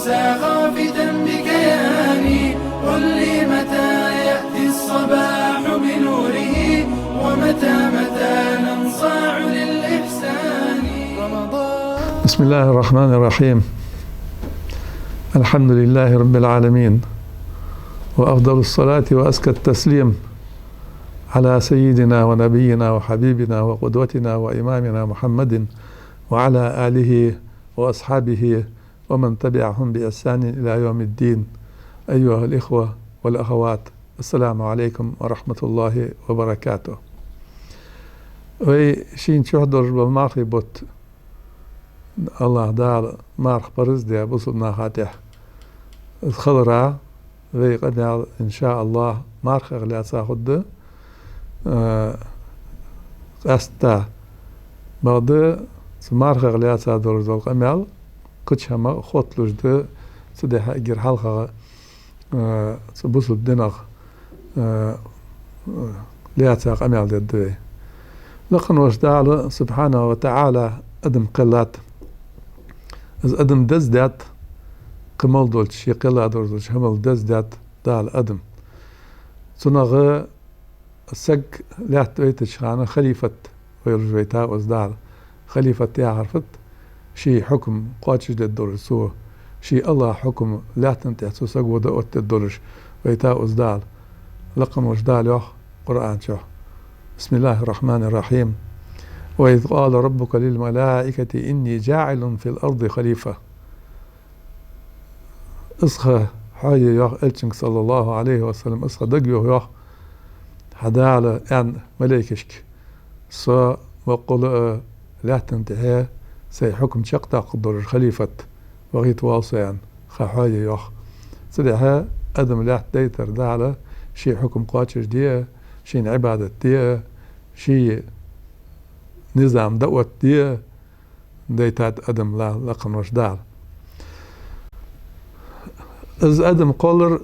أمسى خافتا بكياني، قل لي متى يأتي الصباح بنوره، ومتى ننصاع للإحسان. رمضان. بسم الله الرحمن الرحيم. الحمد لله رب العالمين، وأفضل الصلاة وأزكى التسليم على سيدنا ونبينا وحبيبنا وقدوتنا وإمامنا محمد وعلى آله وأصحابه ومن تبعهم بإحسان إلى يوم الدين. أيها الإخوة والأخوات، السلام عليكم ورحمة الله وبركاته. وشين شهدر بالمارخي بوت الله دار مارخ برز دي بصلنا خاتح الخضراء وقد إن شاء الله مارخ أغلى ساخد أستا بعد مارخ أغلى سادور ذو القمال كتش هما خوتلوش ده سدح أجر حلقة بصل دينغ لياتا قمال دي الدوي لقن وشدال سبحانه وتعالى أدم قلات از أدم دزدات قمال دولش يقلا دولش همال دزدات دال أدم صنغ السق لات ويتش خانة خليفة ويرجويتا وزدال خليفة يعرفت شي حكم قاتش دي الدولش سوه شي الله حكم لا تنتهي سق ودقوت الدولش ويتا وزدال لقن وشدال يوخ قرآن شوخ. بسم الله الرحمن الرحيم. وإذ قال ربك للملائكة إني جاعل في الأرض خليفة. إسخى حي يوخ إلشنك صلى الله عليه وسلم إسخى دقيو يوخ حدالة أن ملائكشك سو وقل لا تنتهي سي حكم شقتا قدر خليفة وغيت واصيان خحاي يوخ سدحها أدم لا ديتر دالة شي حكم قاتش دي شي عبادة دي شي نظام دوت دي ديتات أدم لا لقن وشدال از أدم قولر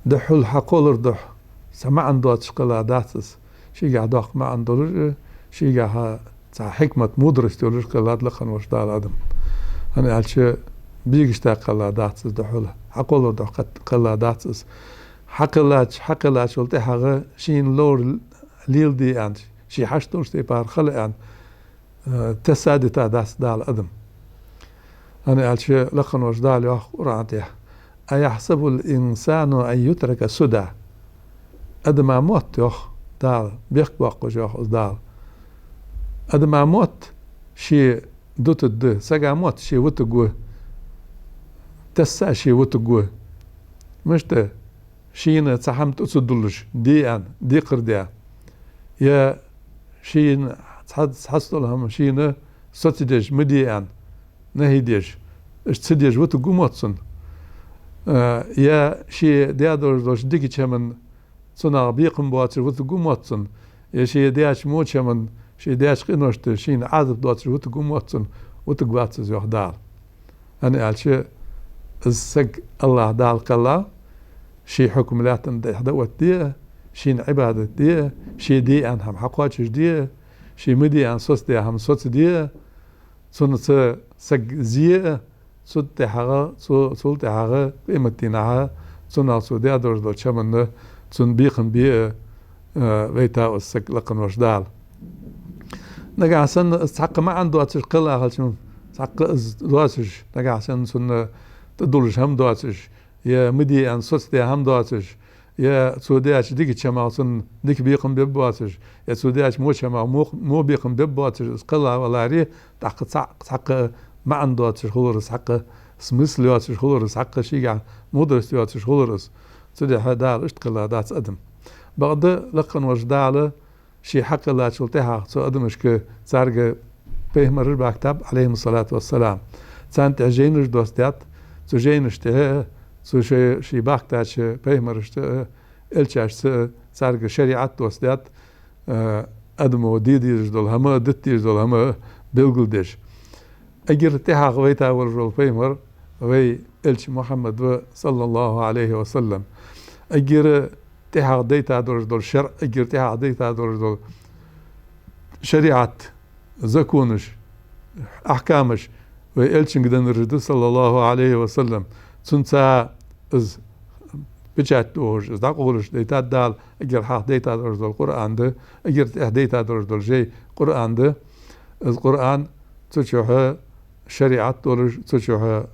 دحول حقولر دح سمع عندوات شقلا داتس شي قاعد دوخ ما عندولر شي قاعد حكمة مدرس تولر قلاد لقن وشدال أدم أنا قالش بيجشتا قلا داتس دحول حقولر دح قلا داتس حقلاش ولتي حاجة شين لور ليل دي عند شي حشتور شتي بار خلق عند تسادتا داس دال أدم أنا قالش لقن وشدال يوخ قرآن أيحسب الإنسان أن يترك سدى أدم موت يوخ دال بيخبق يوخ دال أدم موت شي دوت الد سجا موت شي وتجوه تسا شي وتجوه مش ده شين تحمت أصدلش دي قرديا يا شين تحصلهم شين ستديش مديان نهيديش اشتديش وتجو موتسن يا شي ديادوش ديكي كمن صنع بيقم بواتر وتجو موتسن يا شي دياش موت كمن شي دياش قنوشت شين عادب دواتر وتجو موتسن وتجو واتسز يوح دال أنا قال شي السق الله دال قلا شي حكم لا تندح دوت دي شين عبادة دي شي دي عن هم حقواتش دي شي مدي عن صوت دي هم صوت دي صنع سق زي صوت حاجة صوت حاجة قيمتينها صنع صوت دي أدرج دو شمن صن بيقن بي ويتا والسق لقن وشدال نجا سن استحق ما عنده أتش قلة هالشون استحق دواتش نجا سن صن تدولش هم دواتش يا مدي عن صوت دي هم دواتش يا سوداش ديك تشمع صن ديك بيقن ببواتش يا سوداش مو تشمع مو بيقن ببواتش قلة ولا ريه تحق ما عنده أتش خلورس حق سمسل ياتش خلورس حق شيء مدرس ياتش خلورس سودي هذا اشتغل هذا أدم بعد لقن وجداله شيء حق الله شلتها سو أدمش كسارج بهم ربع كتاب عليهم الصلاة والسلام سانت عجينش دوستات سو جينش ته سو شيء باكتاش بهم رشته إلشاش سارج شريعة دوستات أدم وديديش دول هما دتيش دول هما بيلقلدش أجر تها غويتا ورجل بيمر وي إلش محمد صلى الله عليه وسلم أجر تها ديتا دول شرع أجر تها ديتا دول شريعة زكونش أحكامش وإلشن قدن الرد صلى الله عليه وسلم تنسى از بجات دوج از داقولش ديتات دال اجر حق ديتات درج القرآن ده اجر ديتات درج جي قرآن ده القرآن تشوه شريعة درج تشوه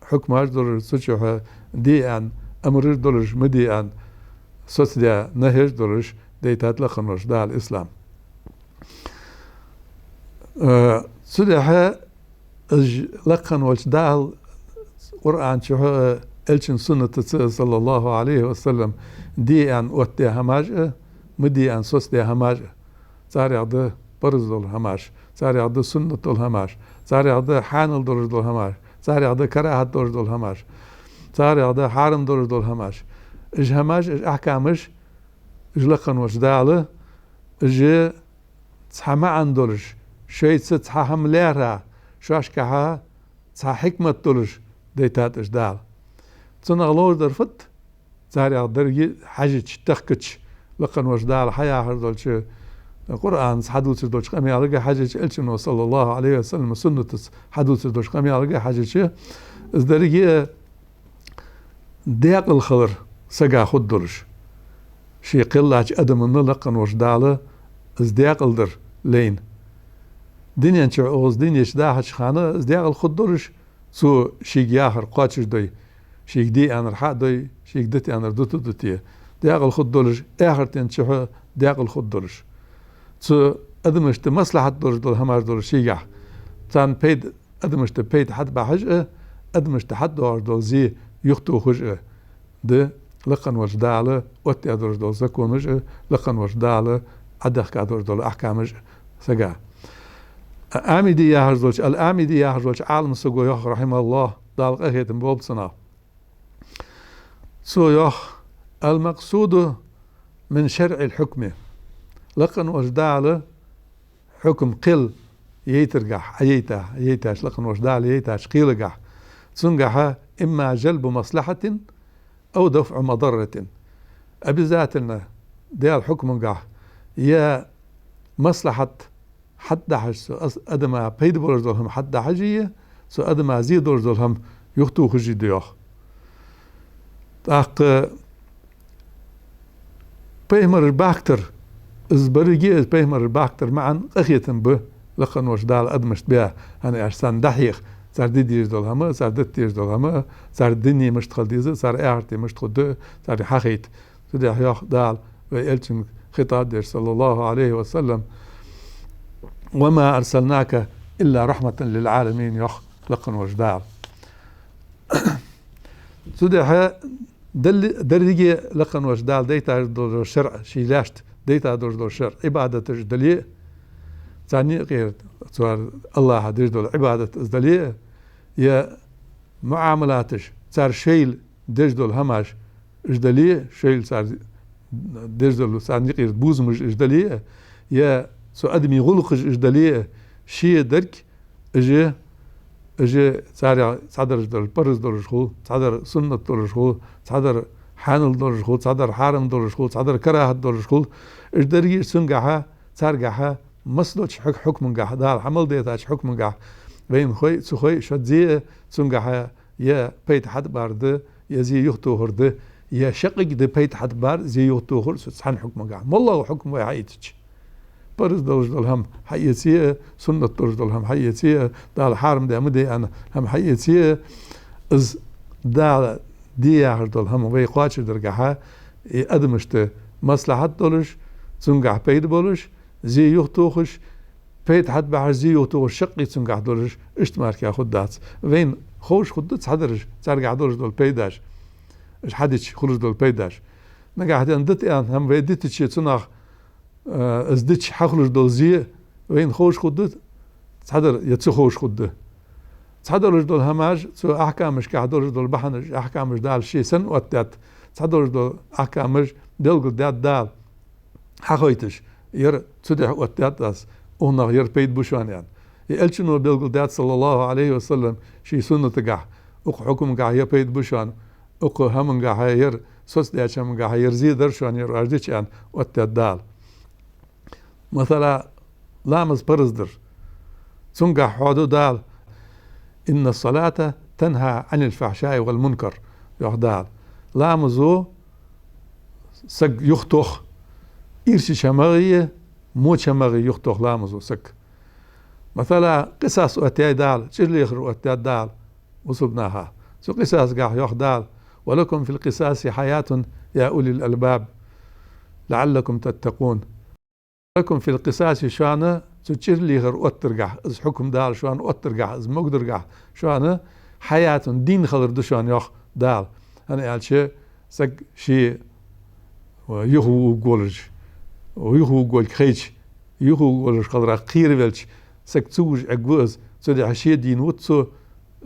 حكماش درج تشوه ديان امر درج مديان سوسيا نهج درج ديتات لخنوش دال الاسلام سدها لقن وش دال قرآن شو الشن سنة صلى الله عليه وسلم دي أن وتي هماج مدي أن سوس دي هماج صار يعد برز دول هماج صار يعد سنة دول هماج صار يعد حانل دول هماج صار يعد كراهة دول هماج صار يعد حارم دول هماج إج هماج إج أحكامش إج لقن وش دال إج تحمى عن دولش شيء تتحهم ليرها شاش كها تح حكمة دولش ديتات إج دال تنغلور درفت زاري درجي حاجة تخكتش لقن وجدال حياة هردولش القرآن حدوث دوش قمي على حاجة إلشنو صلى الله عليه وسلم سنة حدوث دوش قمي على حاجة درجي ديق الخضر سجا خد درش شي قلاج أدم من لقن وجدال ديق الدر لين دنيا نشعوز دنيا شداحش خانة ديق الخد درش سو شي جاهر قاتش دوي شيك دي أنا رح دوي شيك دتي أنا ردوتو دتيه دياق الخد دولش آخر تنشحه دياق الخد دولش تو أدمشت مصلحة دولش دول همار دولش شيجح تان بيد أدمشت بيد حد بحجة أدمشت حد دول زي يختو خجة ده لقن وجدالة واتي أدولش دول زكون وجه لقن وجدالة عدخ كادولش دول أحكامش سجا آمدي يا هرزولش الآمدي يا هرزولش عالم سجو يخ رحمه الله دال قهيت مبوب صنع سو يخ المقصود من شرع الحكم لقن وجدال حكم قل يترجح يتاش لقن وجدال يتاش قيلجح تنجح إما جلب مصلحة أو دفع مضرة أبذاتنا دي الحكم جح يا مصلحة حد حج أدم بيد برزلهم حد حجية سو أدم زيد برزلهم يختو خجي ديوخ تاق بيمر باكتر إزبرجي بيمر باكتر معا أخيتن به لقن وجدال أدمشت بها أنا أحسن دحيخ صار ديديش دولهم صار دتيش دولهم صار الدنيا مش تخلديزه صار أعرتي مش تخد صار حقيت تدي حياخ دال ويلشن خطاب دير صلى الله عليه وسلم وما أرسلناك إلا رحمة للعالمين يخ لقن وجدال تدي درجي لقن وجدال ديتا دور الشرع شيلاشت ديتا دور الشرع عبادة جدلية ثاني غير صار الله هدير دول عبادة جدلية يا معاملاتش صار شيل ديج دول هماش جدلية شيل صار ديج دول ثاني غير بوز مش جدلية يا سو أدمي غلق جدلية شيء درك اجي صدر دور برز دور شغل صدر سنة دور شغل صدر حانل دور شغل صدر حارم دور شغل صدر كراهة دور شغل اجدري سنجحها صارجحها مصدوش حكم جح دار حمل ديتاش حكم جح بين خوي سخوي شدزي سنجحها يا بيت حد بارد يا زي يختو هرد يا شقق دي بيت حد بار زي يختو هرد سحن حكم جح والله حكم وعيتش برز دول هم حيتيه سنة دول هم حيتيه دال حارم ده مدي أنا هم حيتيه إز دال ديار دول هم ويقاتش درجها أدمشت مصلحة دولش تنجح بيد بولش زي يختوخش بيت حد بعد زي يختوخش شقي تنجح دولش اشتمار كي أخد دات وين خوش خدت حدرش ترجع دولش دول بيداش إيش حدش خلص دول بيداش نجح دندت هم ويدت شيء تناخ ازدتش حخلش دول زي وين خوش خدت تحضر يتسو خوش خدت تحضر دول هماج سو احكامش كحضر دول بحنش احكامش دال شي سن واتات تحضر دول احكامش دل دال حقيتش ير تدح واتات داس اونغ ير بيد بوشان يعني يلشنو دل دات صلى الله عليه وسلم شي سنة تقع اق حكم قع يا بيد بوشان اق هم قع ير سوس داشم قع ير زي درشان ير ارجيش يعني واتات دال مثلا لامز برزدر تنجح حدو دال إن الصلاة تنهى عن الفحشاء والمنكر يحدال لامزو سك يختوخ إيرشي شماغية مو شماغي يختوخ لامزو سك مثلا قصص أتيا دال شرلي يخرو أتيا دال وصلناها سو قصص قاح يحدال ولكم في القصاص حياة يا أولي الألباب لعلكم تتقون لكم في القصاص شانه تشرلي غير أترجع إذ حكم دال شان أترجع إذ مقدرجع شانه حياة دين خلر دشان يخ دال أنا قال شيء سك شيء ويهو قولج ويهو قول خيج يهو قولج خلر قير ولش سك توج أجوز تدي شيء دين وتسو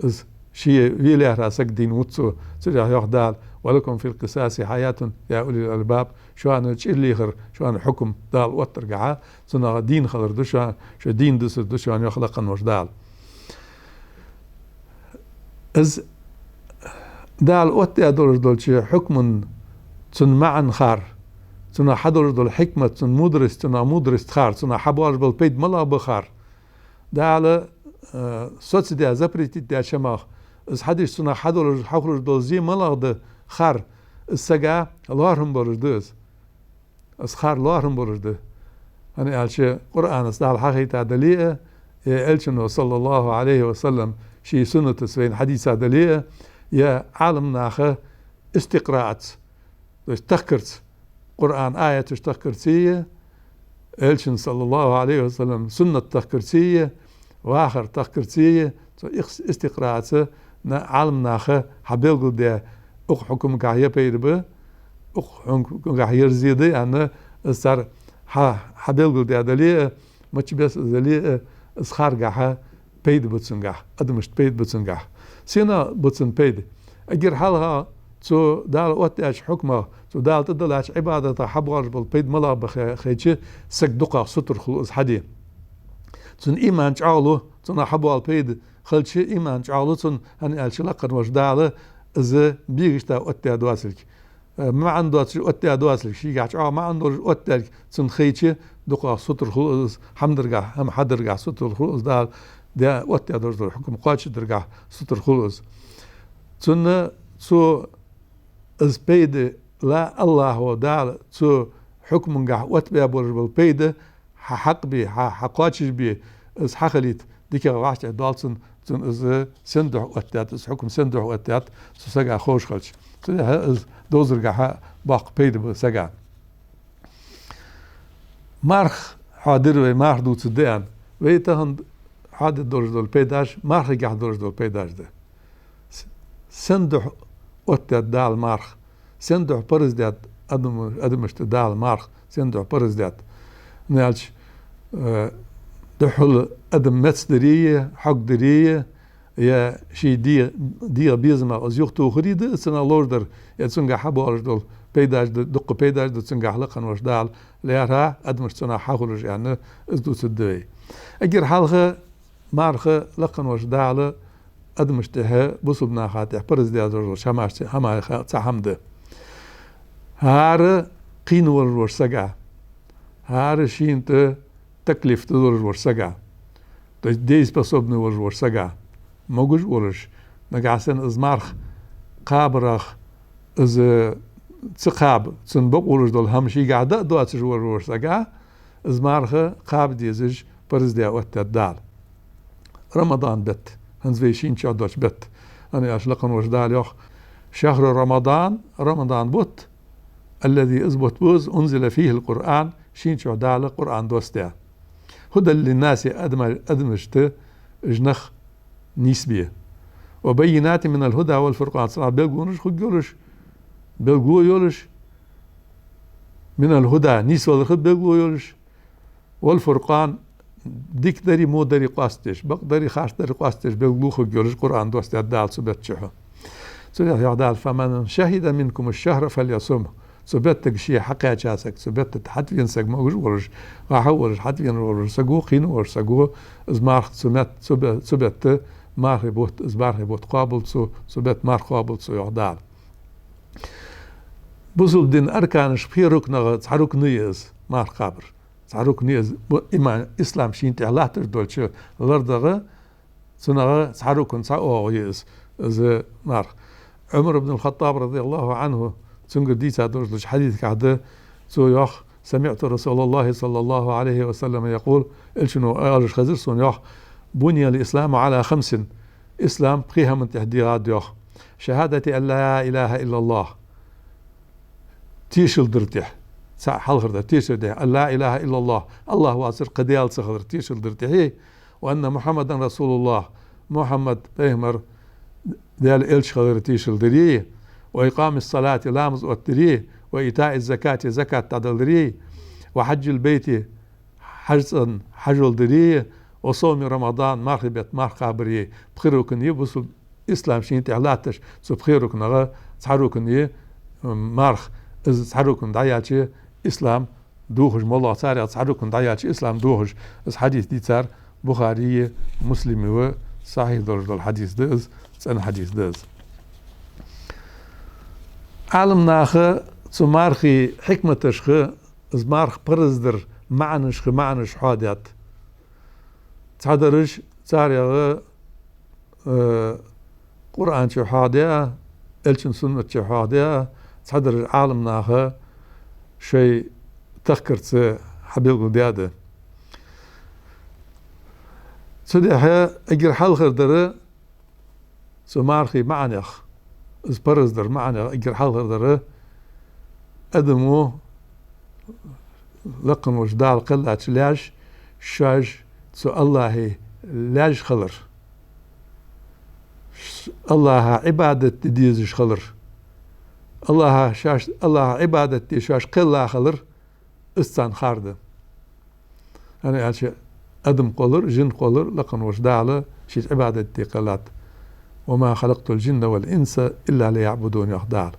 إذ شيء ويله سك دين وتسو تدي يخ دال ولكم في القصاص حياة يا أولي الألباب شو أنا تشيل ليخر شو أنا حكم دال وترجع سنا دين خلر دشان شو دين دشان يخلق نوش دال إز دال أوتي أدور دول شيء حكم تن معن خار تنا حضر دول حكمة تن مدرس تنا مدرس خار تنا حبار بالبيد ملا بخار دال صوت ده زبرتي ده شماخ إز حدش تنا حضر دول زي ملا ده خار السجا اللهم برجدز إز خار اللهم برجده أنا قال شيء قرآن استعال حقيقة دليل إلشنو صلى الله عليه وسلم شي سنة سوين حديث دليل يا عالم ناخه استقراءات تذكرت قرآن آية تذكرتية إلشن صلى الله عليه وسلم سنة تذكرتية وآخر تذكرتية استقراءات عالم ناخه حبيل ده أخ حكم كاهية بيربه أخ حكم كاهية زيادة أنا صار حبيل ده دليل ما تبيس دليل اسخار جاها بيد بتسنجح أدمشت بيد بتسنجح سينا بتسن بيد أجر حالها تو دال وقتاش حكمه تو دال تدلاش عبادة حبغر بالبيد ملا بخيتش سك دقة ستر خلوص حدي تن إيمان جعله تنا حبوا البيد خلش إيمان جعله تن هني قال شلقن وش داله إذا بيجتا وقتها دواسلك ما عنده وقتها دواسلك شيء قاعد ما عنده وقتها تن خيتش دقة ستر خلوص حمدرجع هم حدرجع ستر خلوص دال ده وقتها درجة الحكم قاتش درجع ستر خلوص تن تو از بيد لا الله ودال تو حكم جه وقت بيابور بالبيد حق بي حقاتش بي از حقليت ديك واحد دالسن تن از سندح وقتات از حكم سندح وقتات سجع خوش خلش تده دوزر جه باق بيد بسجع مارخ حاضر و مارخ دوت ديان ويتهن حاضر درجة البيداش مارخ جه درجة البيداش ده سندح وقتات دال مارخ سندح برزدات أدمشت دال مارخ سندح برزدات نالش دحول أدم متصدرية حق درية يا شي دي بيزما از يختو خريد سنا لوردر يتسنجا حبو أرجدول بيداش دق بيداش دتسنجا حلقا وش دال ليرها أدمشت سنا حاخرج يعني ازدو سدوي أجر حلقة مارخ لقن وش دال أدمشتها بصبنا خاتح برزدات رجل شماش هما تحمده هار قين ور سجع هار شين تكلف تدور ور سجع ديس بصبن ور سجع موجود ورش نجعسن از مارخ قابرخ از تقاب تنبق ورش دول همشي قاعدة دواتش ور سجع از مارخ قاب ديزج برزدات وقت الدال رمضان بت هنزويشين شادوش بت أنا أشلقن وجدال يخ شهر رمضان بوت الذي أثبت بوز أنزل فيه القرآن شين شعدال قرآن دوستيا هدى للناس أدمشت جنخ نسبية وبينات من الهدى والفرقان صراحة بيلقونش خد يولش بيلقو يولش من الهدى نيس والخد بيلقو يولش والفرقان ديك داري مو داري قاستش بق داري خاش داري قاستش بيلقو خد يولش قرآن دوستيا دال سبتشحه سوريا يعدال فمن شهد منكم الشهر فليصمه سبتك شيء حقا جاسك سبت حتى ينسق ما ورش راحورش حتى ينورش سقو قين ورش سقو ازمار سمت سبت مار بوت ازمار بوت قابل سبت مار قابل يعدال بوصل دين أركان شبيه ركن تعرك نيز مار قابر تعرك نيز إما إسلام شين تعلاه تردول شو لردغة سنغة تعرك نساء يز از مار عمر بن الخطاب رضي الله عنه تنقر ديتا دوش حديث كعده سو يخ سمعت رسول الله صلى الله عليه وسلم يقول الشنو قالش خزر سون يخ بني الإسلام على 5 إسلام بقيها من تهديرات يخ شهادة أن لا إله إلا الله تيشل درتح ساعة حلقة تيشل ده أن لا إله إلا الله الله واسر قديال سخضر تيشل درتحي وأن محمدا رسول الله محمد بيهمر ديال إلش خضر تيشل دريه وإقام الصلاة لامز والتريه وإيتاء الزكاة زكاة تعدل وحج البيت حج الدريه وصوم رمضان مرحبة مرقابريه بخيركن يبصل إسلام شين تعلاتش سبخيركن غا تحركن مرخ إذا تحركن دعياتش إسلام دوخج مولا صار تحركن دعياتش إسلام دوخج إذا حديث دي صار بخاري مسلم و صحيح درجة الحديث دز سن حديث دز عالم ناخه سمارخي حكمة شخ زمارخ برزدر معنش حادات تحضرش تاريغ قرآن شو حادية الشن سنة شو حادية تحضر عالم ناخه شيء تذكرت حبيب قديادة سديحة اجر حلخر در سمارخي معنخ زبرزدر معنخ اجر حلخر در أدمو لقن وجدال قلعت لاش شاج سو الله لاج خلر الله عبادة ديزش خلر الله شاش الله عبادة شاش قلة خلر استان خارده أنا يعني أدم قلر جن قلر لقن وجدال شيش عبادة دي قلات وما خلقت الجن والإنس إلا ليعبدون يخدال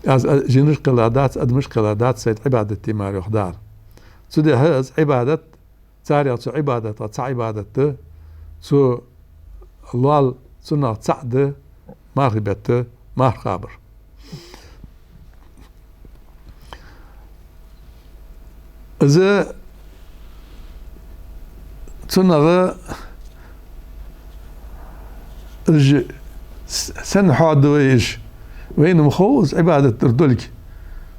از جنش قلادات ادمش قلادات سيد عبادتي ماري خدار سودي هز عبادت تاريخ سو عبادت تاع عبادت سو الله سنة تعد مرغبت مرخابر إذا سنة سن حادويش وين مخوز عبادة تردلك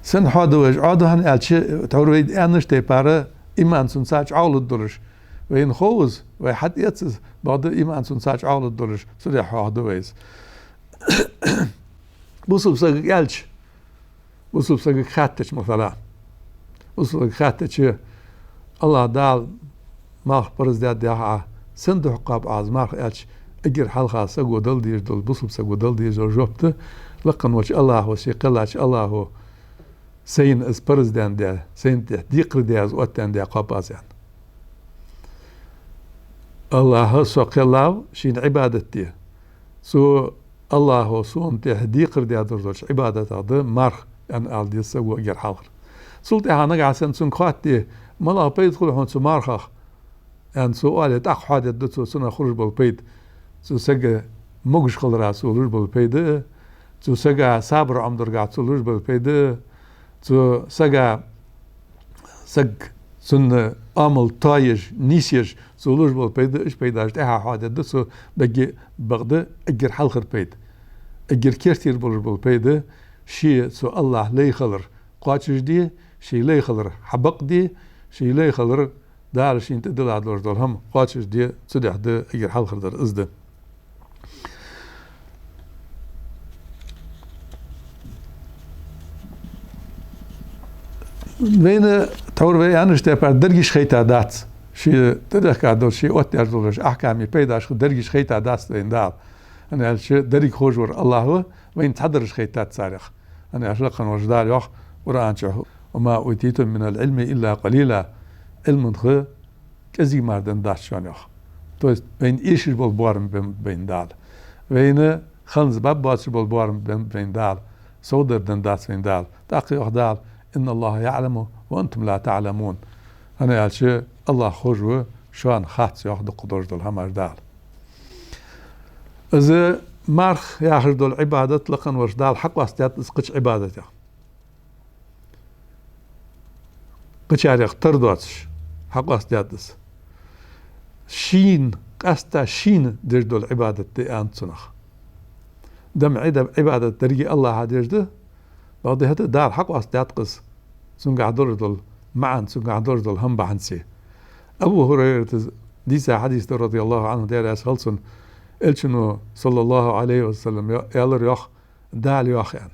سن حادويش عادو هن ألشي تعوريد أنش تيبارا إيمان سنساج عول الدرش وين خوز وحد يتسز بعد إيمان سنساج عول الدرش سوري حادويز بوصل بساق ألش بوصل بساق خاتش مثلا بوصل خاتش الله دال ماخ برز داد داعا سندو حقاب عاز ماخ ألش اجر حلقة سقو دل دير دل بوصل سقو دل دير جوبته لقن وش الله وشي قلاش الله سين از برز دان دا سين ديقر داز واتان دا قابازان الله سو قلاو شين عبادتي سو الله سوم ديقر دا درجش عبادة هذا مرخ ان ال دي سقو اجر حلقة سلطي هانا قاسن سن خاتي ملا بيدخل هون سو مرخ ان سؤال تاخ حادث دتو سنه خرج بالبيت سو سجى مجش خل راسو لور بالبيت سو سجى صابر عمدر قاعد سو لور بالبيت سو سجى سج سن عمل طايج نيسيج سو لور بالبيت ايش بيداش تاع حادث دتو بقي بغدا اجر حلخر بيت اجر كيرتير بولور بالبيت شي سو الله لي خلر قاتش دي شي لي خلر حبق دي شي لي خلر دار شين تدل على دول هم قاتش دي صدح ده اجر حال خردر ازده بين تور بي انش تبع درجش خيتا دات شي تدخ قادر شي اوت ارزولش احكامي بيداش درجش خيتا دات دار انا شي درج خوجور الله وين تحضرش خيتات صارخ انا اشلقن وجدال يخ قران شو وما اوتيتم من العلم الا قليلا علم خو كزي مردن داش شانيخ تو بين ايش بالبارم بين دال وين خنز باب باش بالبارم بين دال صودر دن داس بين دال تاقي دال ان الله يعلم وانتم لا تعلمون انا قال شي الله خرجوا شان خاص ياخذ قدر دول همر دال اذا مرخ ياخذ دول عباده لقن ورش دال حق واستيات اسقش عبادته قشار يختار دوتش حق واستياتس شين قستا شين دردو العبادة دي أنت سنخ دم عبادة درجة الله هديرده بعد هذا دار حق أصدات قص سنقع دردل معا سنقع دردل هم بعنسي أبو هريرة ديسا حديث رضي الله عنه دير أسهلسن إلشنو صلى الله عليه وسلم يالر يخ دال يخ يعني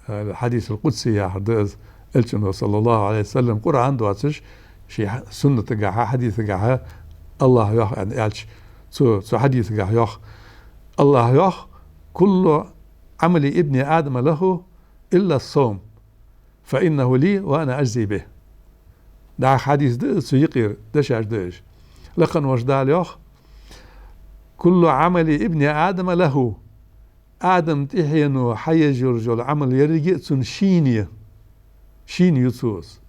الحديث القدسي يا حدث إلشنو صلى الله عليه وسلم قرآن دواتش شي سنة قاها حديث قاها الله يخ يعني إلش سو حديث قاه يخ الله يخ كل عمل ابن آدم له إلا الصوم فإنه لي وأنا أجزي به ده حديث ده سيقير دش أجدش لكن وجدال يخ كل عمل ابن آدم له آدم تحينو حي جرجل عمل يرجع سن شين يسوس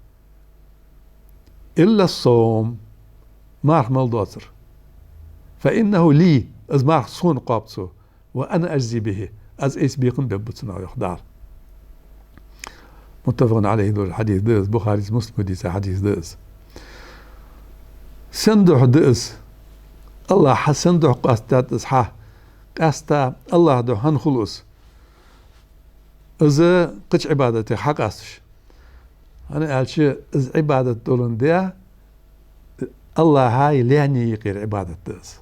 إلا الصوم مارح مالدوتر فإنه لي از مارح صون قابتسو وأنا أجزي به از إيس بيقن ببتنا يخدار متفق عليه دول الحديث ديس بخاري مسلم ديس حديث ديس سندح ديس الله حسندح قاستات إصحاح قاستا الله دو هنخلص إذا قش عبادتي حق أسش أنا قال شيء إذا عبادة دولن ديا الله هاي لاني يقير عبادة ديس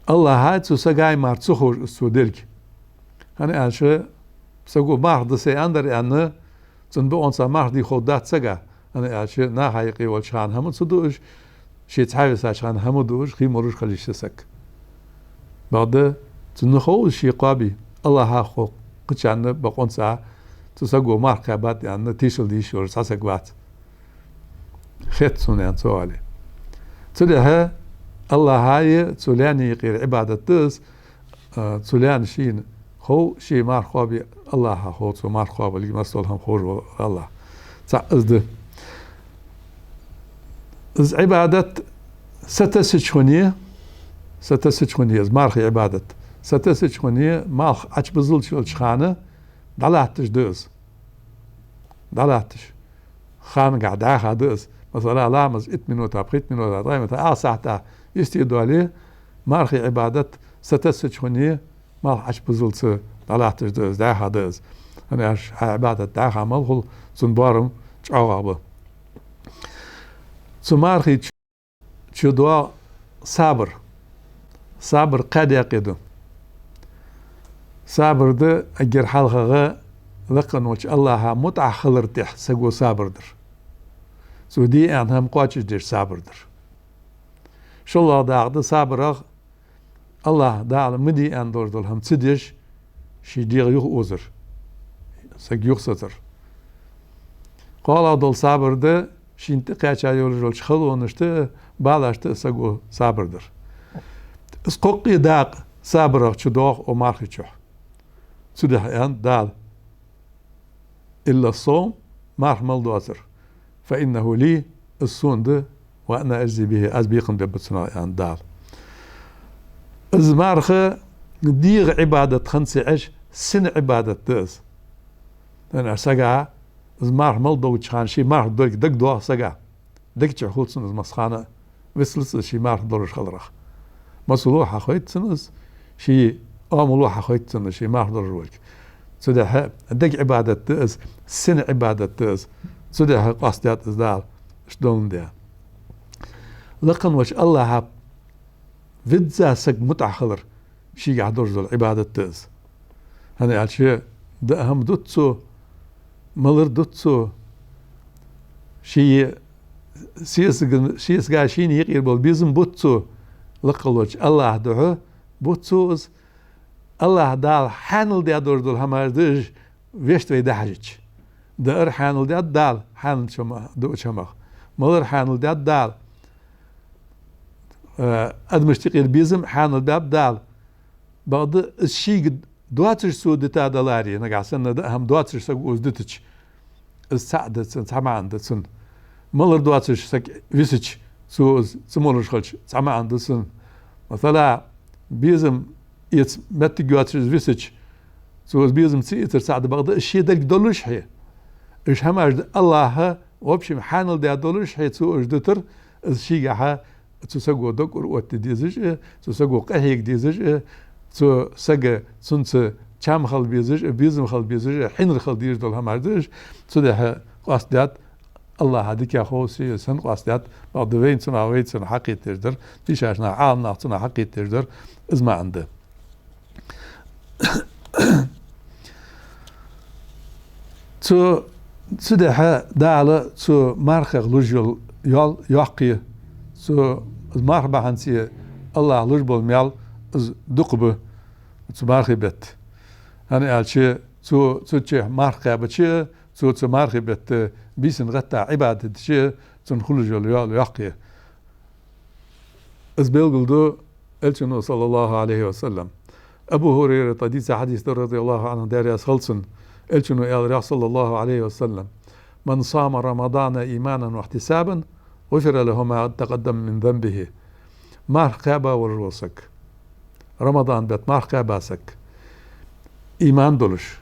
الله هاي تسقاي مار تسخور السودلك أنا قال شيء سقو مار دسي أندر أنه تنبو أنسا مار دي خودات سقا أنا قال شيء نا هاي قيول شان همون صدوش شيء تحاول شان همون دوش خي مروش خليش سك بعد تنخو شيء قابي الله ها خو قتشان بقونسا تسقو مار كابات يعني تيشل ديش ور ساسقوات خيت سنان سوالي تلها الله هاي تلاني يقير عبادة دس تلان شين خو شي مار خوابي الله هو تو مار خواب اللي مسؤولهم خور الله تعزد از عبادة ستسجونية مارخي عبادة ستسجونية مالخ عج بزل شو الشخانة دلاتش دوز دلاتش خان قاعد آخر دوز مثلا لامز 8 مينوتا بخيت مينوتا طيب ساعة يستيدوا عليه مارخي عبادة ستسجونية مالخ عج بزل شو دلاتش دوز داخل دوز أنا عبادة داخل مالخل سنبارم تعوابه سمارخي شدوا صبر قد يقدم صبر ده أجر حلقة لقن وش الله متع خلرتح سجوا صبر در سودي أنهم قاتش در صبر در شو الله داعد صبر الله داعد مدي أن دور هم تدش شي دير يخ أوزر سج يخسر قال دول صبر ده شينت قاچا يولجول خلو نشته بالاشته سگو صبردر اسقوقي داق صبر چدوخ او مارخچو سده ان دال الا الصوم مارمل دوزر فانه لي الصوند وانا اجزي به ازبيقن ببصنا ان دال از مارخه ديغ عباده 5 سن عباده دز انا سغا زمار ملدو تشان شي مار دك دو سغا دك تشخوتسن مسخانه وسلس شي مار دورش خلرخ مسلوح خويتسنس شي املوح خويتسن شي مار دورولك سده دك عباده تز سن عباده تز سده قاستيات ازدال شدون ده لقن وش الله فيدزا سق متعخلر شي قاعد دورز العباده تز انا قال شي ده هم دوتسو مالر دوتسو شي سيس قاشين يقير بالبيزم بوتسو لقلوش الله دعو بوتسوز الله دال حانل دي دور دول هماردج ويشت ويدا حاجج دار حانل دي دال حانل شما دو شما مالر حانل دي دال ادمشتقي البيزم حانل دي دال بعد الشي دواتش سودتا دلاري نقاسن ده هم دواتش سق وزدتش السعد سمع عندسن مالر دواتش سق ويسش سوز سمولش خلش سمع عندسن مثلا بيزم يت مت دواتش ويسش سوز بيزم سيتر سعد بعد الشيء ده دولش هي ايش هم الله وبشي حانل ده دولش هي سو اجدتر الشيء ها تسقو دكر وتديزج تسقو قهيك ديزج سو سجى سنس چم خال بيزج بيزم خال بيزج حين خال دير دول هماردش سو ده قصدات الله هديك يا خوسي سن قصدات بعد وين سنا وين سن حقي تقدر ديش عشان عام نعطنا حقي تقدر از ما عنده سو ده داله سو مارخ لوجل يال يقي سو المرحبا هنسي الله لجبل ميال از دقبه سو مارخ بيت أنا قال شيء سو شيء مارخ بشيء سو مارخ بيت بيسن غتا عبادة شيء سن خلج يال يقي از بيلقلدو الشنو صلى الله عليه وسلم أبو هريرة حديث رضي الله عنه داري أسخلصن الشنو قال صلى الله عليه وسلم من صام رمضان إيمانا واحتسابا غفر له ما تقدم من ذنبه مارقابا والروسك رمضان بيت مارقاباسك إيمان دولش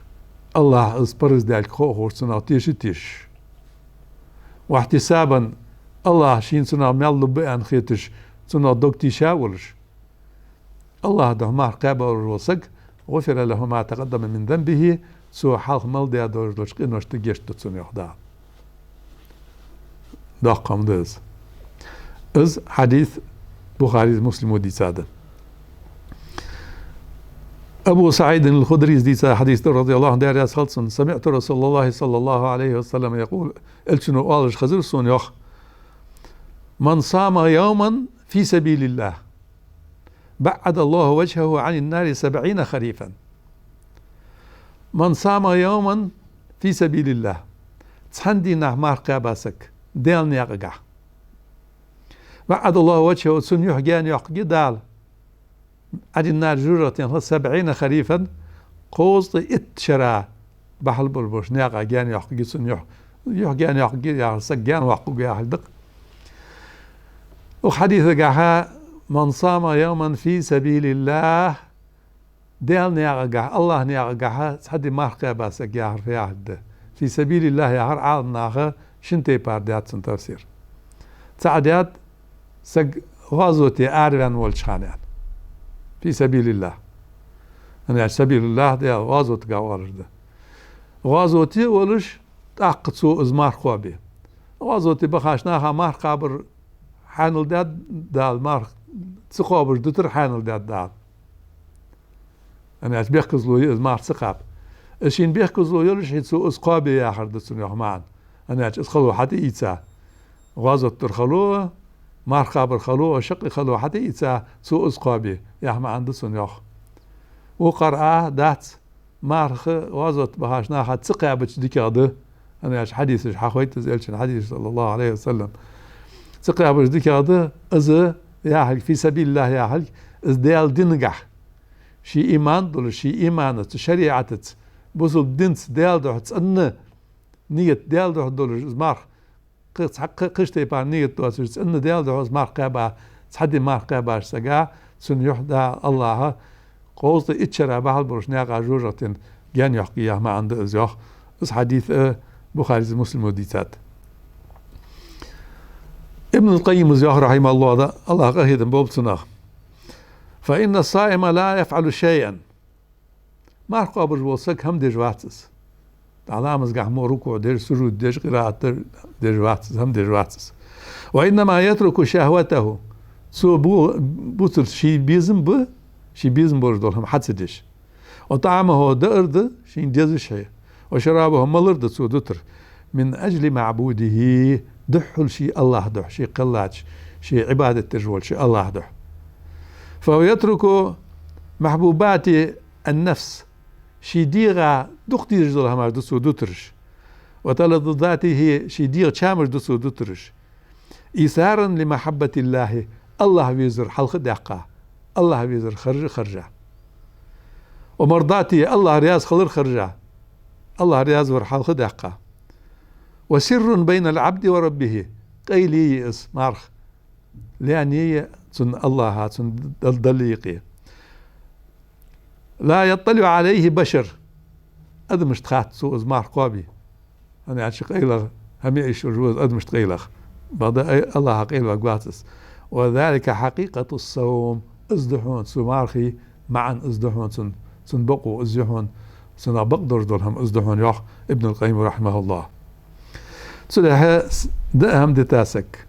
الله اسبرز دالك خوخور سنة تيش واحتسابا الله شين سنة ميال بأن خيتش سنة دوكتي شاولش الله ده مارقابا والروسك غفر له ما تقدم من ذنبه سو حالق مال ديا دورش قينوش تجيش تتسون يخدا ده قام دز از حديث بخاري مسلم ودي سادة أبو سعيد الخدري دي حديث رضي الله عنه داري أسخلصن سمعت رسول الله صلى الله عليه وسلم يقول الشنو قالش خزر سون يخ من صام يوما في سبيل الله بعد الله وجهه عن النار 70 خريفا من صام يوما في سبيل الله تحندي نعمار قاباسك ديال نيقع بعد الله وجهه سن يحجان يحجي دال عن النار جرة 70 خريفا قوز اتشرا بحل بربوش نيقع جان يحجي سن يحجان يحجي يا سجان وحقوق يا حلدق وحديث قاها من صام يوما في سبيل الله ديال نياغا الله نياغا حدي ماركا باسك يا عرف يا عد في سبيل الله يا عر عالم ناغا شنتي بارديات سن تفسير تعديات سق غازوتي اعرفان والشخانيان في سبيل الله انا سبيل الله ديال غازوت قاورج ده غازوتي ولش تاقصو ازمار خوابي غازوتي بخاشناها مار قابر حانل دال مار تسخابر دتر حانل دال أنا بيحكز له مار سقاب أشين بيحكز له يلش يتسو أسقابي يا حرد سنيح معن أنا أسخلو حتى يتسا غازت ترخلوه مار خابر خلوه شق خلوه حتى يتسا سو أسقابي يا معن دسنيح وقرأ دات مارخ غازت بهاشنا حد سقابش ديكاده أنا حديث حخويت زيلش الحديث صلى الله عليه وسلم سقابش ديكاده أز يا حل في سبيل الله يا حل أز ديال دينجح شي إيمان دول شي إيمانة شريعة بوصل دينس ديال دوح تسألنا نية ديال دوح دول زمار قشتي بار نية دوح تسألنا ديال دوح زمار قابا تحدي مار قاباش سقا سن يحدى الله قوز اتشرى بحل برش ناقا جوجة جان يحكي ما عند ازيوخ اس حديث بخاري مسلم وديتات ابن القيم ازيوخ رحمه الله ده الله قهيدا بوبتناخ فإن الصائم لا يفعل شيئا ما قابل وصك هم دجواتس علامة قحمو ركوع دير سجود دير قراءة دير جواتس هم دجواتس وإنما يترك شهوته سو بوتر شي بيزم برجدول هم حدسدش وطعامه دأرد شي ديز شيء وشرابه ملرد سو دتر من أجل معبوده دحل شي الله دح شي قلاتش شي عبادة تجول شي الله دح فهو يترك محبوبات النفس شي ديغا دختي رجل همار دسو دوترش وتلذذاته شي ديغ شامر دسو دوترش إيثارا لمحبة الله ويزر حلق دقة الله ويزر خرجة ومرضاته الله رياض خرجة الله رياض ور حلق دقة وسر بين العبد وربه قيلي اسمارخ لأني سن الله سن دليقي لا يطلع عليه بشر هذا مش تخات سوء زمار قابي أنا عشق إيلغ هم يعيش الجوز هذا مش تغيلغ بعد الله قيل وقواتس وذلك حقيقة الصوم ازدحون سمارخي معا ازدهون سن بقو ازدهون سن بقدر دولهم ازدهون يخ ابن القيم رحمه الله سده ده هم دتاسك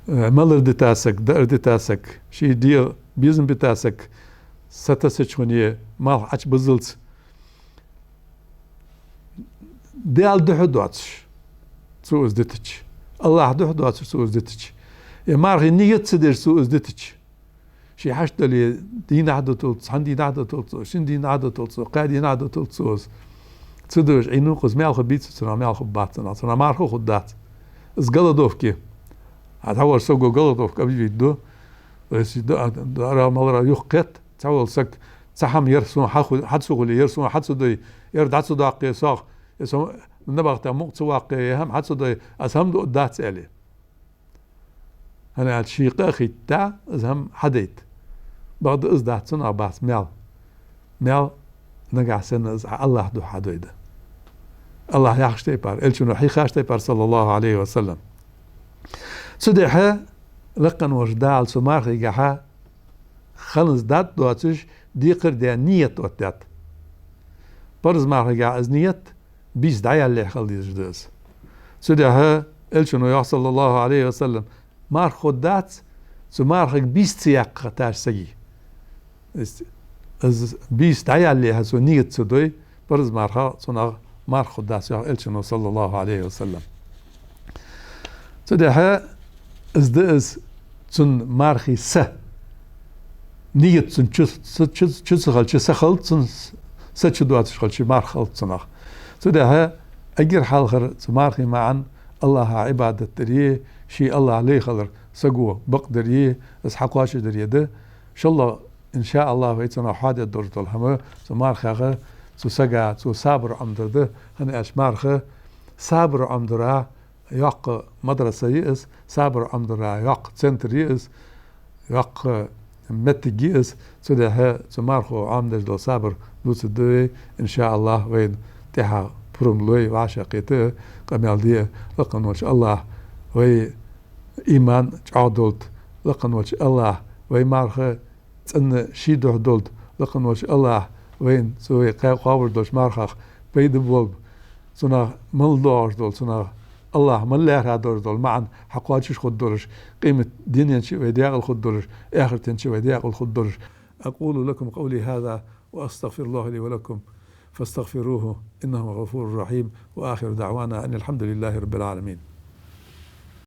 مالر دتاسك دار دتاسك شي دي بيزن بتاسك ستسچونيه مال اچ بزلت ديال ده دواتش سو ازدتش الله ده دواتش سو ازدتش يا مارغي نيت سدير سو ازدتش شي حشت لي دين عدتو عندي عدتو شن دين عدتو قاعدين عدتو سوز تدرج عينو قز مال خبيت سنا مال خباتنا سنا مارخو خدات از غلدوفكي هاد هو سوغو غلدوف قبل فيدو بس دارا مالرا يقت تعول سك تحم يرسون حدسو لي يرسون حدسو دي يرد حدسو داقي صاغ يسو نبغت مقت واقي هم حدسو دي اسهم دو دات عليه انا شي قاخي تاع ازهم حديت بعد از دات سنا باس مال نقع سنة الله دو حدويده الله يحشتي بار الشنو حي خاشتي بار صلى الله عليه وسلم سدحه لقن وجدال سمارخي جها خلص دات دواتش ديقر دي نيت وتات برز مارخي جا از نيت بيس دايا اللي خلدي جدس سدحه الشنو صلى الله عليه وسلم مار خدات سمارخي بيس سياق تاش سجي از بيس دايا اللي هسو نيت سدوي برز مارخا سنا مار خدات الشنو صلى الله عليه وسلم سدحه از دس تن مارخي نيت تن تشس خالش سخلت تن سچدوات خالش مارخلت تنخ سدحه اجر حالخر مارخي معا الله عبادة دريه شي الله عليه خلر سقوه بقدريه اسحقواش دريه ان شاء الله ان شاء الله ويتنا حادث دورت الحمى سمارخه سسقا صابر عمدرده هن اشمارخه صابر عمدرا يق مدرسة يئس صابر عمدرا يق سنتر يئس يق متج يئس سدها سمارخو عمدج دو صابر لوس دوي ان شاء الله وين تها برملوي وعشقيته قمال دي لقن وش الله وي ايمان عدلت لقن وش الله وي مارخه تن شيدو دولت لقن وش الله وين سوي قاور دوش مارخ بيد بولب سنا ملدور دول سنا الله ملاه هادور دول معا حقواتش خدورش قيمة دينيا شي ودياغ الخدورش آخرتين شي ودياغ الخدورش أقول لكم قولي هذا وأستغفر الله لي ولكم فاستغفروه إنه غفور رحيم وآخر دعوانا أن الحمد لله رب العالمين.